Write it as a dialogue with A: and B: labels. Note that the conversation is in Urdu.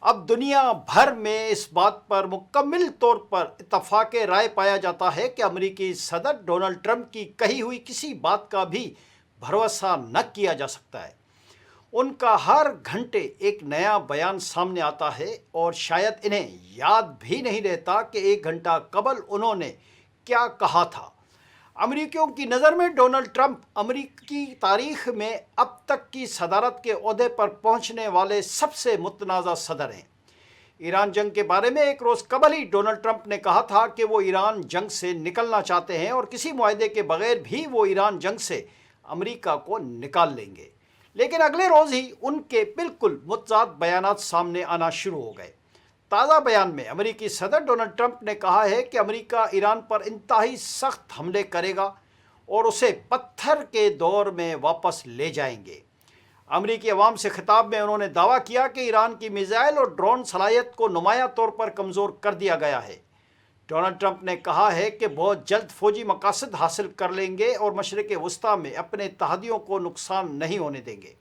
A: اب دنیا بھر میں اس بات پر مکمل طور پر اتفاق رائے پایا جاتا ہے کہ امریکی صدر ڈونلڈ ٹرمپ کی کہی ہوئی کسی بات کا بھی بھروسہ نہ کیا جا سکتا ہے۔ ان کا ہر گھنٹے ایک نیا بیان سامنے آتا ہے اور شاید انہیں یاد بھی نہیں رہتا کہ ایک گھنٹہ قبل انہوں نے کیا کہا تھا۔ امریکیوں کی نظر میں ڈونلڈ ٹرمپ امریکی تاریخ میں اب تک کی صدارت کے عہدے پر پہنچنے والے سب سے متنازع صدر ہیں۔ ایران جنگ کے بارے میں ایک روز قبل ہی ڈونلڈ ٹرمپ نے کہا تھا کہ وہ ایران جنگ سے نکلنا چاہتے ہیں اور کسی معاہدے کے بغیر بھی وہ ایران جنگ سے امریکہ کو نکال لیں گے، لیکن اگلے روز ہی ان کے بالکل متضاد بیانات سامنے آنا شروع ہو گئے۔ تازہ بیان میں امریکی صدر ڈونلڈ ٹرمپ نے کہا ہے کہ امریکہ ایران پر انتہائی سخت حملے کرے گا اور اسے پتھر کے دور میں واپس لے جائیں گے۔ امریکی عوام سے خطاب میں انہوں نے دعویٰ کیا کہ ایران کی میزائل اور ڈرون صلاحیت کو نمایاں طور پر کمزور کر دیا گیا ہے۔ ڈونلڈ ٹرمپ نے کہا ہے کہ بہت جلد فوجی مقاصد حاصل کر لیں گے اور مشرق وسطیٰ میں اپنے اتحادیوں کو نقصان نہیں ہونے دیں گے۔